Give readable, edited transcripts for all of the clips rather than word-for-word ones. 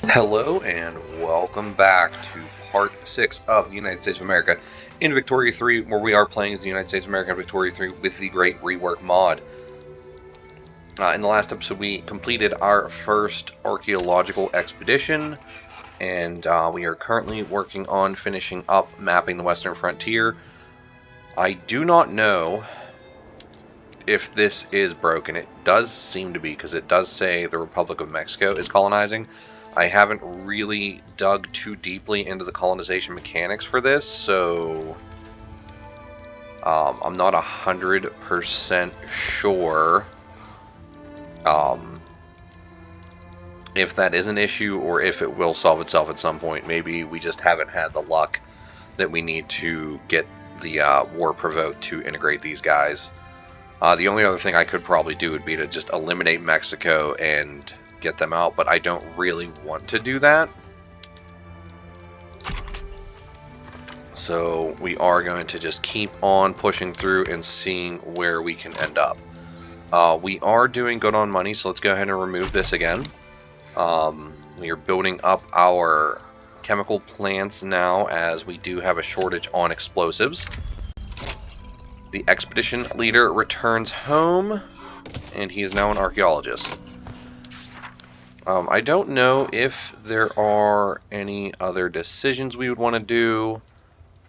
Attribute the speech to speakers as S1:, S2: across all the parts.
S1: Hello and welcome back to part 6 of the United States of America in Victoria 3, where we are playing as the United States of America in Victoria 3 with the Great Rework mod. In the last episode, we completed our first archaeological expedition, and we are currently working on finishing up mapping the Western frontier. I do not know if this is broken. It does seem to be, because it does say the Republic of Mexico is colonizing. I haven't really dug too deeply into the colonization mechanics for this, so I'm not 100% sure if that is an issue or if it will solve itself at some point. Maybe we just haven't had the luck that we need to get the war provoked to integrate these guys. The only other thing I could probably do would be to just eliminate Mexico and get them out, but I don't really want to do that. So we are going to just keep on pushing through and seeing where we can end up. We are doing good on money, so let's go ahead and remove this again. We are building up our chemical plants now, as we do have a shortage on explosives. The expedition leader returns home, and he is now an archaeologist. I don't know if there are any other decisions we would want to do.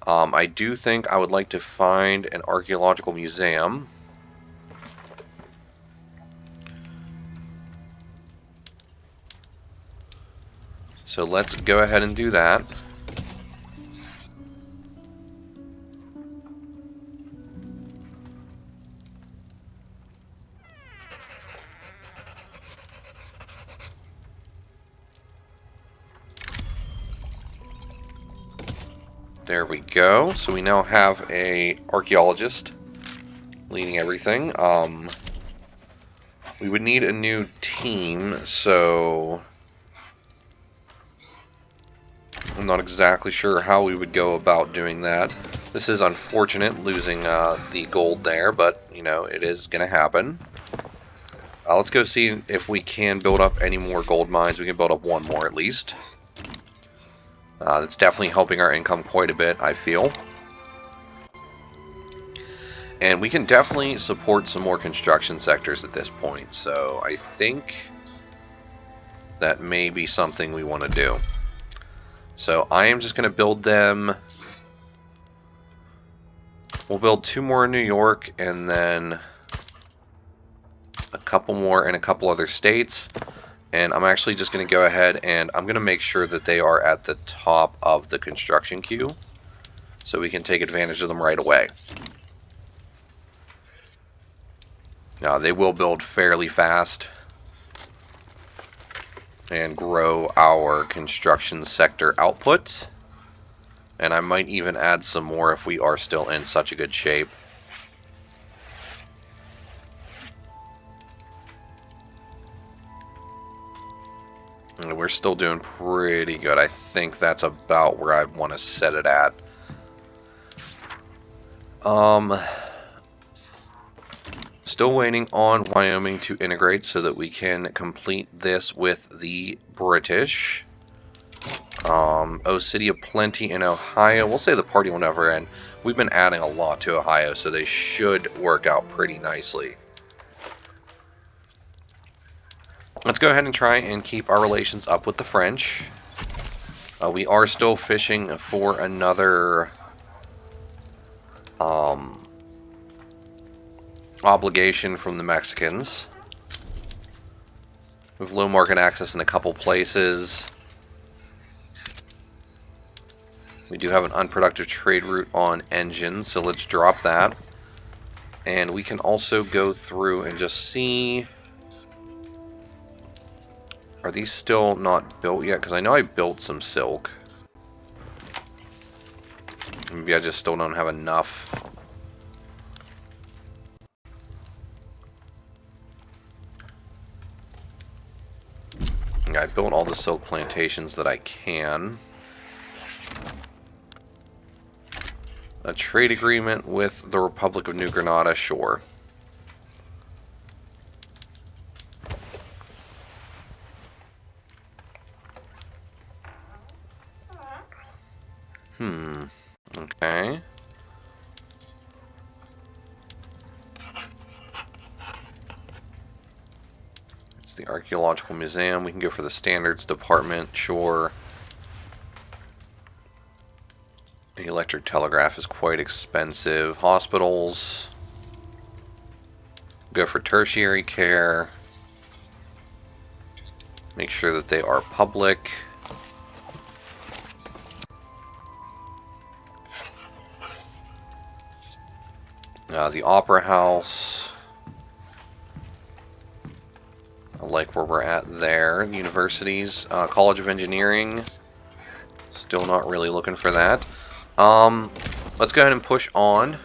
S1: I do think I would like to find an archaeological museum. So let's go ahead and do that. There we go. So we now have a archaeologist leading everything. We would need a new team, so I'm not exactly sure how we would go about doing that. This is unfortunate, losing the gold there, but, you know, it is going to happen. Let's go see if we can build up any more gold mines. We can build up one more at least. That's definitely helping our income quite a bit, I feel. And we can definitely support some more construction sectors at this point, so I think that may be something we want to do. So I am just going to build them. We'll build 2 more in New York, and then a couple more in a couple other states. And I'm actually just going to go ahead and I'm going to make sure that they are at the top of the construction queue, so we can take advantage of them right away. Now, they will build fairly fast and grow our construction sector output. And I might even add some more if we are still in such a good shape. And we're still doing pretty good. I think that's about where I want to set it at. Still waiting on Wyoming to integrate so that we can complete this with the British. City of Plenty in Ohio. We'll say the party will never end. We've been adding a lot to Ohio, so they should work out pretty nicely. Let's go ahead and try and keep our relations up with the French. We are still fishing for another obligation from the Mexicans. We have low market access in a couple places. We do have an unproductive trade route on engines, so let's drop that. And we can also go through and just see... Are these still not built yet? Because I know I built some silk. Maybe I just still don't have enough. Yeah, I built all the silk plantations that I can. A trade agreement with the Republic of New Granada, sure. Okay. It's the Archaeological Museum. We can go for the Standards Department, sure. The electric telegraph is quite expensive. Hospitals. Go for tertiary care. Make sure that they are public. The Opera House. I like where we're at there. Universities. College of Engineering. Still not really looking for that. Let's go ahead and push on.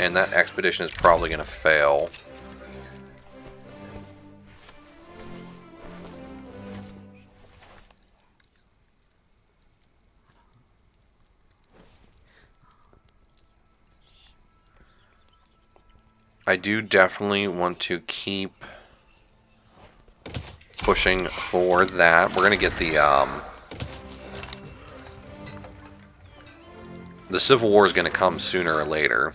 S1: And that expedition is probably going to fail. I do definitely want to keep pushing for that. We're going to get the Civil War is going to come sooner or later.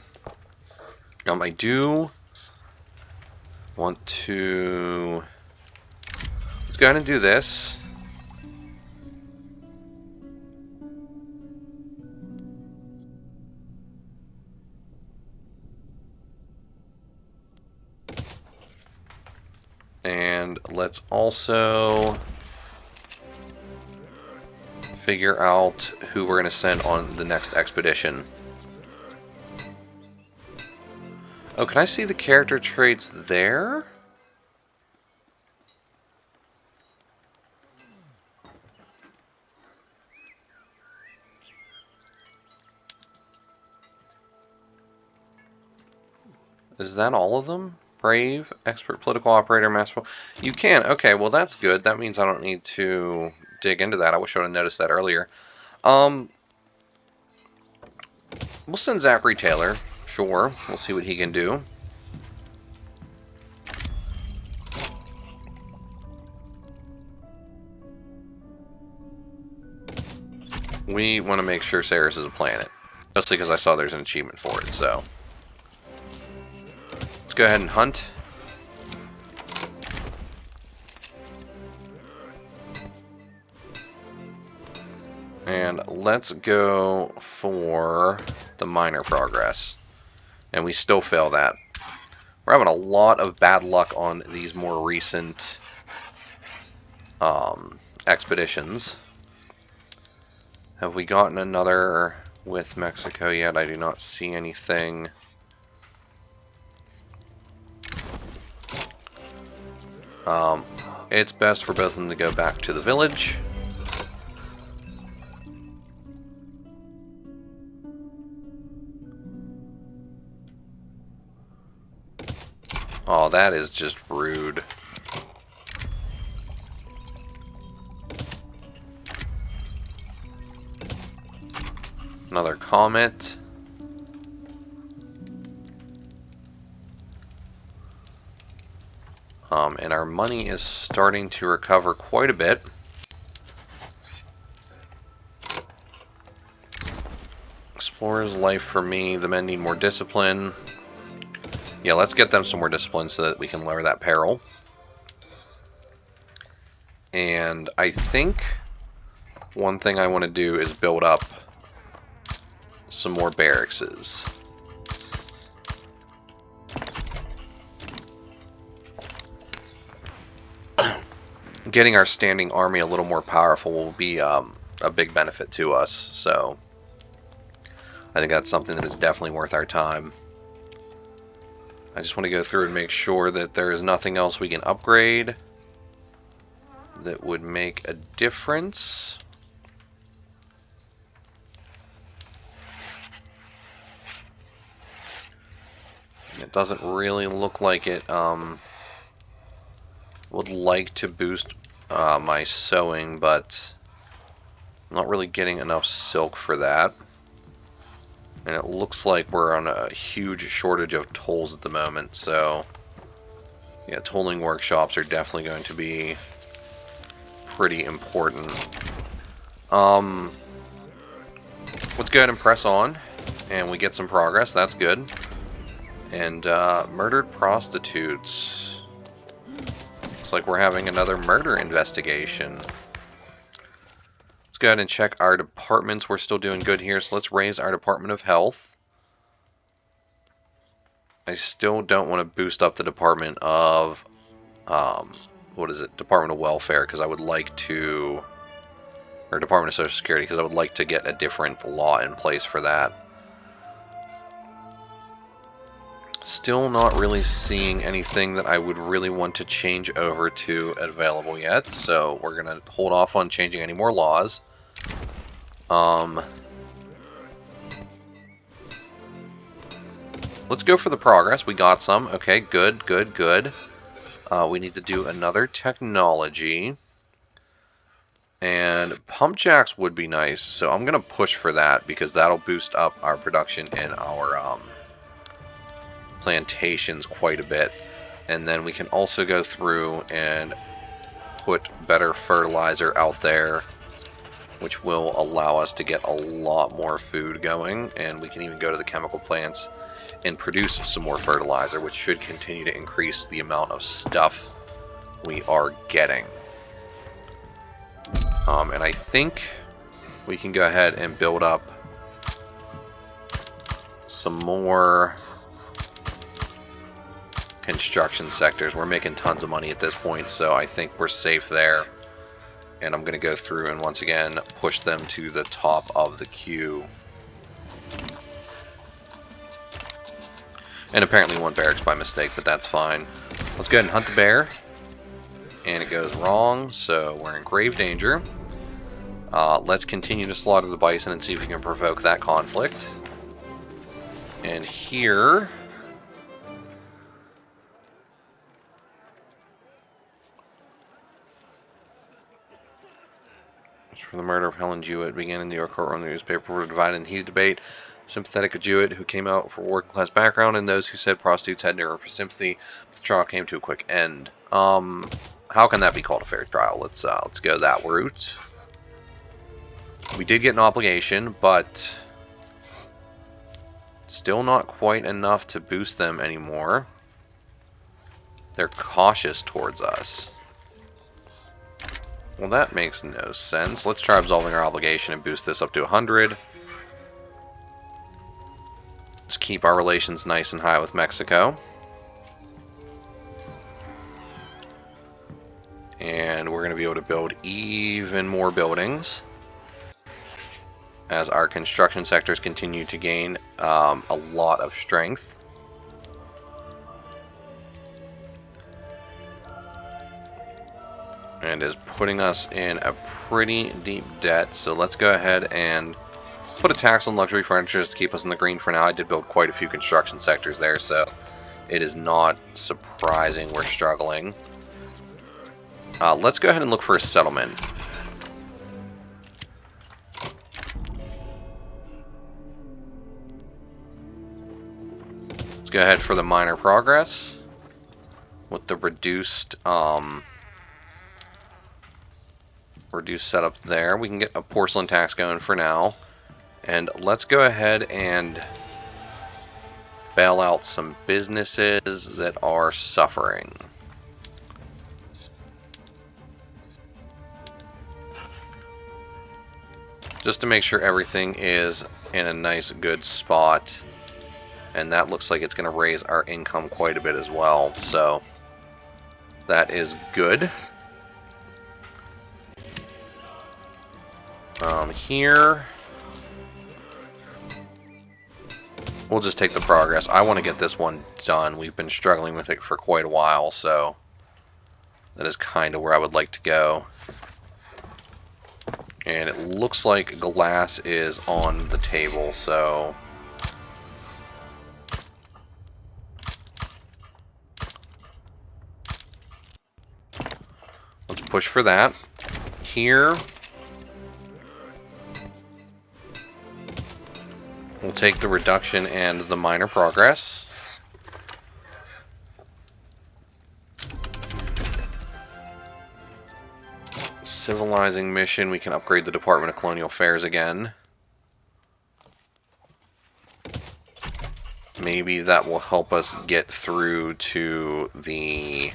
S1: I do want to... Let's go ahead and do this. And let's also figure out who we're going to send on the next expedition. Oh, can I see the character traits there? Is that all of them? Brave, expert political operator, masterful. You can. Okay, well that's good. That means I don't need to dig into that. I wish I would have noticed that earlier. We'll send Zachary Taylor. Sure. We'll see what he can do. We want to make sure Ceres is a planet. Mostly because I saw there's an achievement for it, so. Let's go ahead and hunt. And let's go for the minor progress. And we still fail that. We're having a lot of bad luck on these more recent expeditions. Have we gotten another with Mexico yet? I do not see anything. It's best for both of them to go back to the village. Oh, that is just rude. Another comet. And our money is starting to recover quite a bit. Explorer's life for me. The men need more discipline. Yeah, let's get them some more discipline so that we can lower that peril. And I think one thing I want to do is build up some more barracks. Getting our standing army a little more powerful will be a big benefit to us, so I think that's something that is definitely worth our time. I just want to go through and make sure that there is nothing else we can upgrade that would make a difference. It doesn't really look like it would like to boost my sewing, but I'm not really getting enough silk for that. And it looks like we're on a huge shortage of tools at the moment, so yeah, tooling workshops are definitely going to be pretty important. Let's go ahead and press on, and we get some progress. That's good. And murdered prostitutes. Looks like we're having another murder investigation. Let's go ahead and check our departments. We're still doing good here, so let's raise our Department of Health. I still don't want to boost up the Department of, what is it? Department of Welfare, because I would like to, or Department of Social Security, because I would like to get a different law in place for that. Still not really seeing anything that I would really want to change over to available yet, so we're going to hold off on changing any more laws. Let's go for the progress. We got some. Okay, good, good, good. We need to do another technology. And pump jacks would be nice, so I'm going to push for that because that'll boost up our production in our plantations quite a bit. And then we can also go through and put better fertilizer out there, which will allow us to get a lot more food going. And we can even go to the chemical plants and produce some more fertilizer, which should continue to increase the amount of stuff we are getting. And I think we can go ahead and build up some more construction sectors. We're making tons of money at this point, so I think we're safe there. And I'm going to go through and once again push them to the top of the queue. And apparently one barracks by mistake, but that's fine. Let's go ahead and hunt the bear. And it goes wrong, so we're in grave danger. Let's continue to slaughter the bison and see if we can provoke that conflict. And here... for the murder of Helen Jewett began in the New York courtroom. The newspaper were divided in heated debate. Sympathetic of Jewett, who came out for a working class background, and those who said prostitutes had no for sympathy. The trial came to a quick end. How can that be called a fair trial? Let's go that route. We did get an obligation, but still not quite enough to boost them anymore. They're cautious towards us. Well, that makes no sense. Let's try absolving our obligation and boost this up to 100. Just keep our relations nice and high with Mexico. And we're going to be able to build even more buildings as our construction sectors continue to gain a lot of strength. And is putting us in a pretty deep debt. So let's go ahead and put a tax on luxury furniture to keep us in the green for now. I did build quite a few construction sectors there, so it is not surprising we're struggling. Let's go ahead and look for a settlement. Let's go ahead for the minor progress with the reduced setup there. We can get a porcelain tax going for now. And let's go ahead and bail out some businesses that are suffering. Just to make sure everything is in a nice, good spot. And that looks like it's going to raise our income quite a bit as well. So that is good. Here, we'll just take the progress. I want to get this one done. We've been struggling with it for quite a while, so that is kind of where I would like to go. And it looks like glass is on the table, so let's push for that. Here, we'll take the reduction and the minor progress. Civilizing mission, we can upgrade the Department of Colonial Affairs again. maybe that will help us get through to the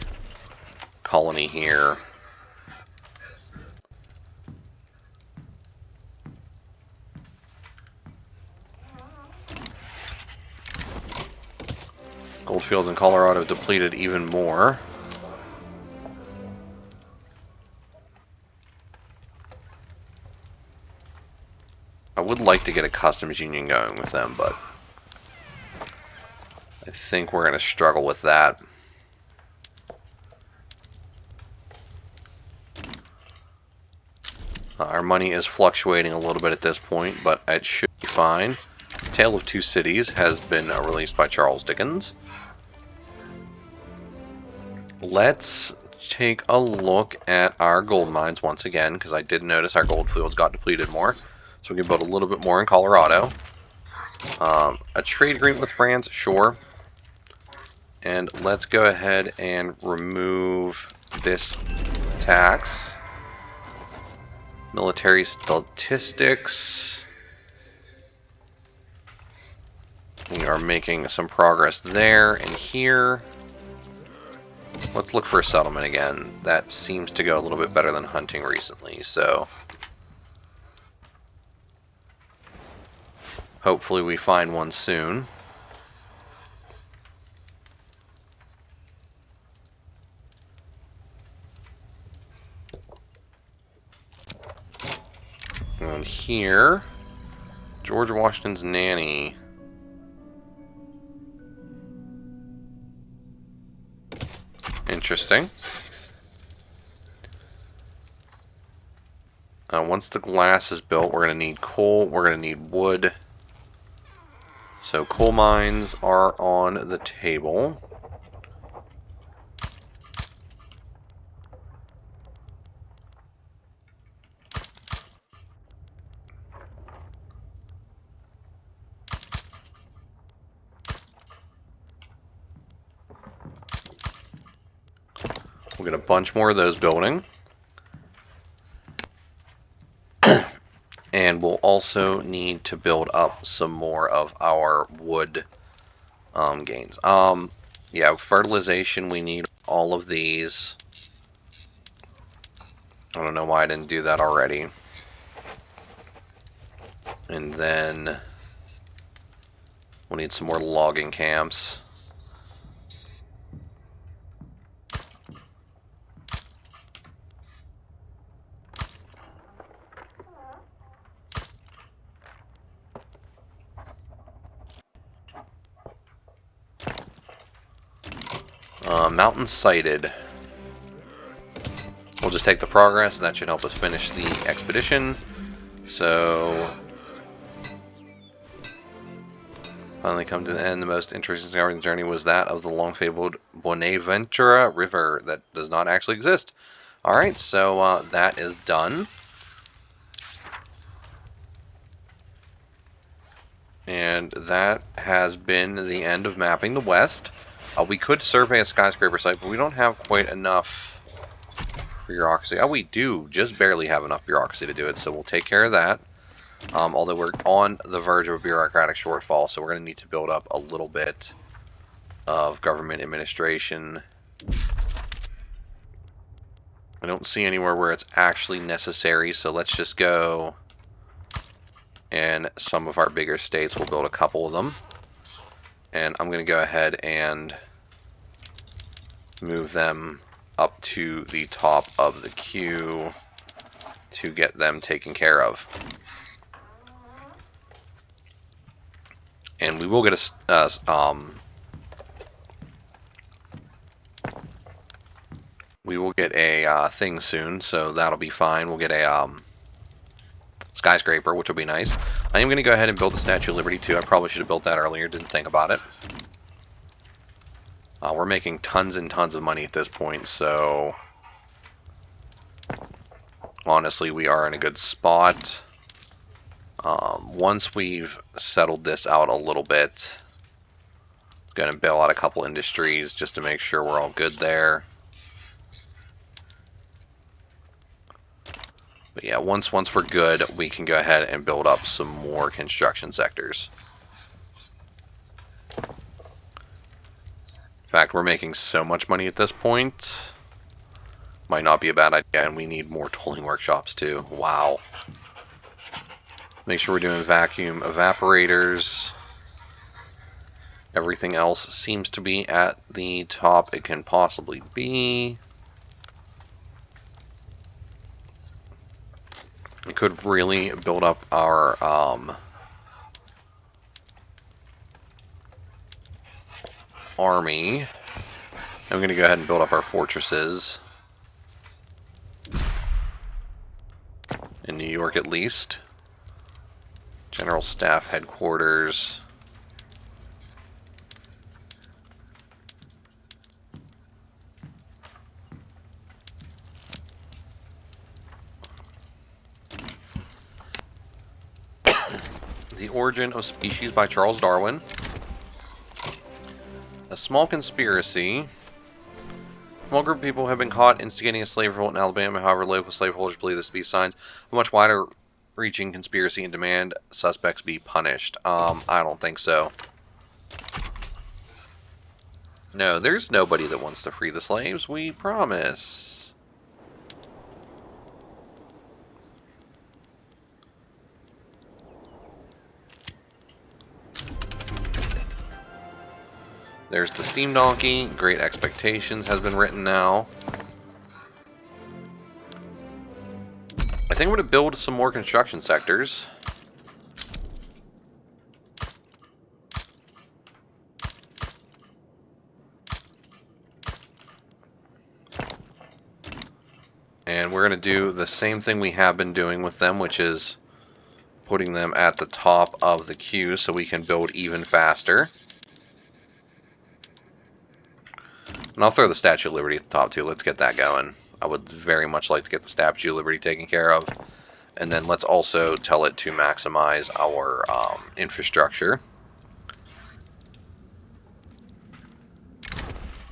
S1: colony here. Goldfields in Colorado depleted even more. I would like to get a customs union going with them, but I think we're going to struggle with that. Our money is fluctuating a little bit at this point, but it should be fine. Tale of Two Cities has been released by Charles Dickens. Let's take a look at our gold mines once again, because I did notice our gold fields got depleted more. So we can build a little bit more in Colorado. A trade agreement with France, sure. And let's go ahead and remove this tax. Military statistics. We are making some progress there and here. Let's look for a settlement again. That seems to go a little bit better than hunting recently, so hopefully we find one soon. And here, George Washington's nanny. Interesting. Once the glass is built, we're going to need coal, we're going to need wood. So coal mines are on the table. We'll get a bunch more of those building. And we'll also need to build up some more of our wood gains. Yeah, fertilization, we need all of these. I don't know why I didn't do that already. And then we'll need some more logging camps. Mountain sighted. We'll just take the progress, and that should help us finish the expedition. So, finally come to the end. The most interesting discovery in the journey was that of the long-fabled Buenaventura River that does not actually exist. Alright, so that is done. And that has been the end of mapping the West. We could survey a skyscraper site, but we don't have quite enough bureaucracy. Oh, we do just barely have enough bureaucracy to do it, so we'll take care of that. Although we're on the verge of a bureaucratic shortfall, so we're going to need to build up a little bit of government administration. I don't see anywhere where it's actually necessary, so let's just go, and some of our bigger states, we'll build a couple of them. And I'm going to go ahead and move them up to the top of the queue to get them taken care of. And we will get a thing soon, so that'll be fine. We'll get a skyscraper, which will be nice. I am going to go ahead and build the Statue of Liberty too. I probably should have built that earlier, didn't think about it. We're making tons and tons of money at this point, so honestly we are in a good spot. Once we've settled this out a little bit, I'm going to bail out a couple industries just to make sure we're all good there. But yeah, once we're good, we can go ahead and build up some more construction sectors. like we're making so much money at this point. Might not be a bad idea, and we need more tooling workshops too. Wow. Make sure we're doing vacuum evaporators. Everything else seems to be at the top it can possibly be. We could really build up our army. I'm going to go ahead and build up our fortresses. In New York at least. General Staff Headquarters. The Origin of Species by Charles Darwin. A small conspiracy. A small group of people have been caught instigating a slave revolt in Alabama. However, local slaveholders believe this to be signs of a much wider-reaching conspiracy and demand suspects be punished. I don't think so. No, there's nobody that wants to free the slaves. We promise. There's the Steam Donkey. Great Expectations has been written now. I think I'm going to build some more construction sectors. And we're going to do the same thing we have been doing with them, which is putting them at the top of the queue so we can build even faster. And I'll throw the Statue of Liberty at the top too. Let's get that going. I would very much like to get the Statue of Liberty taken care of. And then let's also tell it to maximize our infrastructure.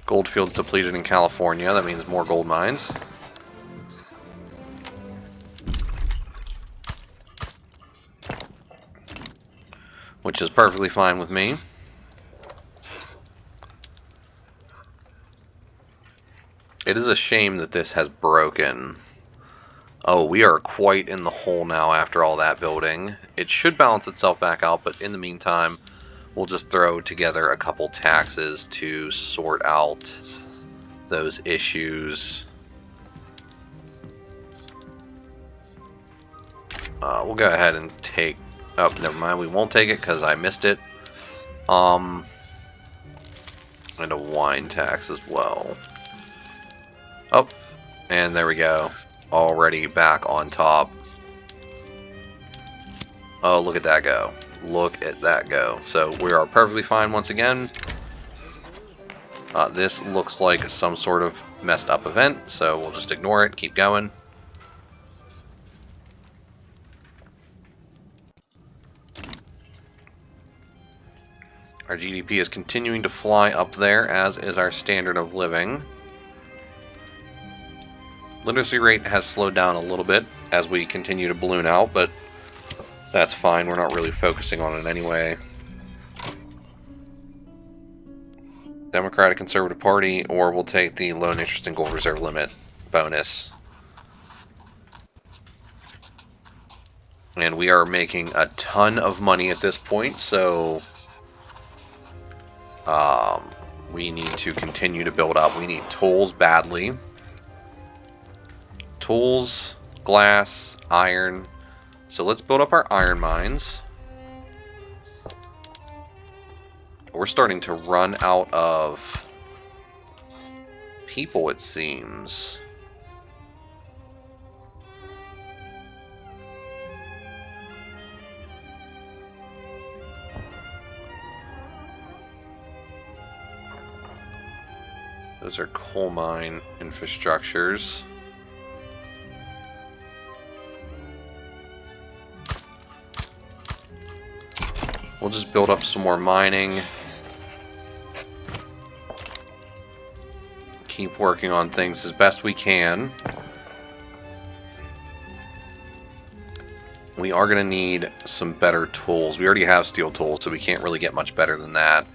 S1: Goldfields depleted in California. That means more gold mines. Which is perfectly fine with me. It is a shame that this has broken. Oh, we are quite in the hole now after all that building. It should balance itself back out, but in the meantime, we'll just throw together a couple taxes to sort out those issues. We'll go ahead and take... Oh, never mind, we won't take it because I missed it. And a wine tax as well. Oh, and there we go. Already back on top. Oh, look at that go. Look at that go. So we are perfectly fine once again. This looks like some sort of messed up event, so we'll just ignore it, keep going. Our GDP is continuing to fly up there, as is our standard of living. Literacy rate has slowed down a little bit as we continue to balloon out, but that's fine. We're not really focusing on it anyway. Democratic Conservative Party, or we'll take the loan interest and gold reserve limit bonus. And we are making a ton of money at this point, so we need to continue to build up. We need tools badly. Tools, glass, iron. So let's build up our iron mines. We're starting to run out of people, it seems. Those are coal mine infrastructures. We'll just build up some more mining. Keep working on things as best we can. We are going to need some better tools. We already have steel tools, so we can't really get much better than that.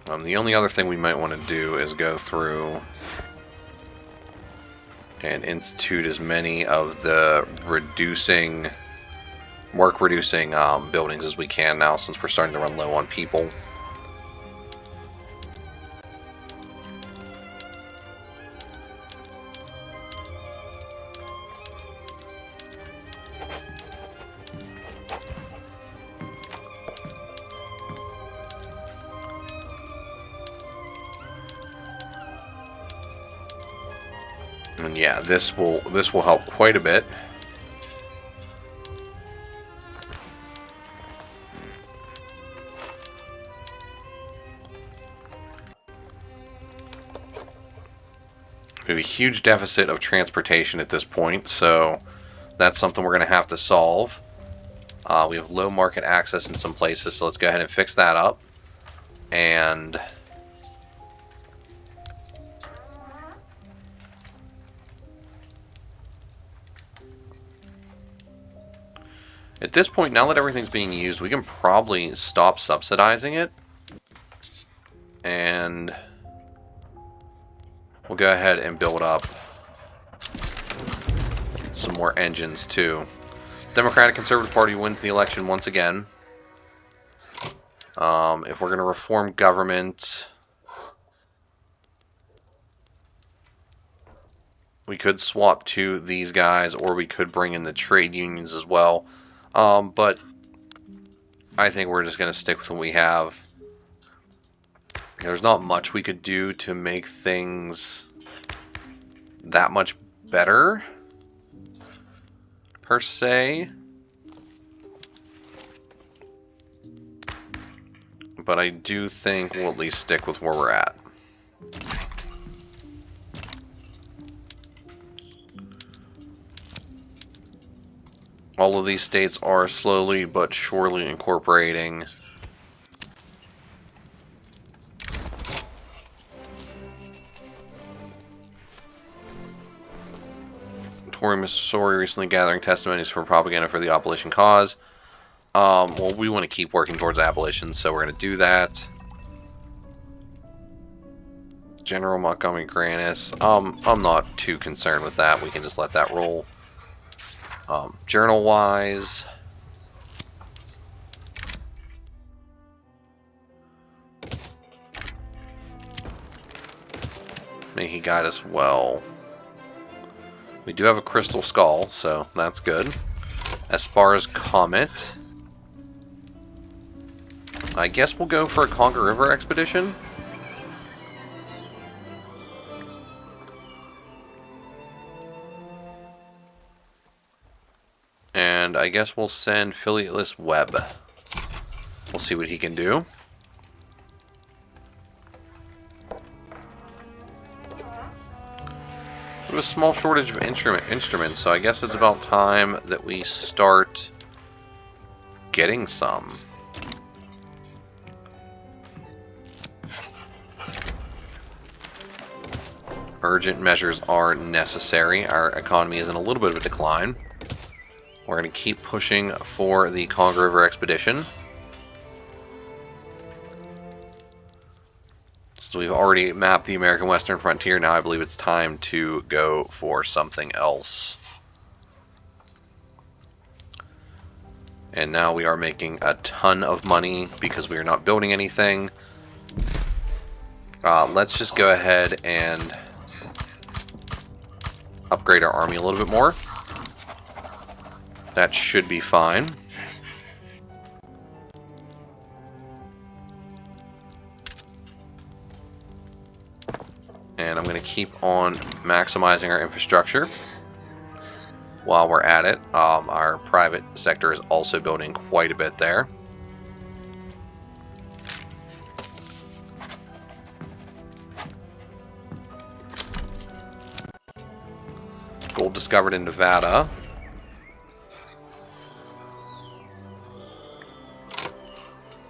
S1: The only other thing we might want to do is go through and institute as many of the work-reducing buildings as we can now, since we're starting to run low on people. And yeah, this will help quite a bit. We have a huge deficit of transportation at this point, so that's something we're going to have to solve. We have low market access in some places, so let's go ahead and fix that up. And at this point, now that everything's being used, we can probably stop subsidizing it. And we'll go ahead and build up some more engines too. Democratic Conservative Party wins the election once again. If we're going to reform government, we could swap to these guys, or we could bring in the trade unions as well. But I think we're just going to stick with what we have. There's not much we could do to make things that much better, per se. But I do think we'll at least stick with where we're at. All of these states are slowly but surely incorporating Tory, Missouri recently gathering testimonies for propaganda for the abolition cause. Well, we want to keep working towards abolition, so we're going to do that. General Montgomery Grannis. I'm not too concerned with that. We can just let that roll. Journal-wise, may he guide us well. We do have a crystal skull, so that's good. As far as Comet, I guess we'll go for a Congo River expedition. And I guess we'll send Affiliateless Webb. We'll see what he can do. We have a small shortage of instruments, so I guess it's about time that we start getting some. Urgent measures are necessary. Our economy is in a little bit of a decline. We're going to keep pushing for the Congo River expedition. So we've already mapped the American Western frontier. Now I believe it's time to go for something else. And now we are making a ton of money because we are not building anything. Let's just go ahead and upgrade our army a little bit more. That should be fine. And I'm going to keep on maximizing our infrastructure while we're at it. Our private sector is also building quite a bit there. Gold discovered in Nevada.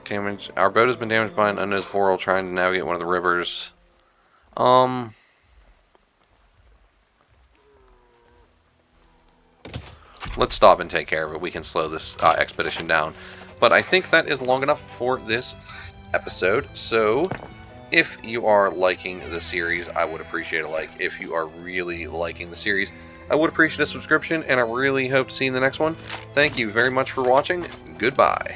S1: Damage. Our boat has been damaged by an unknown while trying to navigate one of the rivers. Let's stop and take care of it. We can slow this expedition down. But I think that is long enough for this episode. So, If you are liking the series, I would appreciate a like. If you are really liking the series, I would appreciate a subscription, and I really hope to see you in the next one. Thank you very much for watching. Goodbye.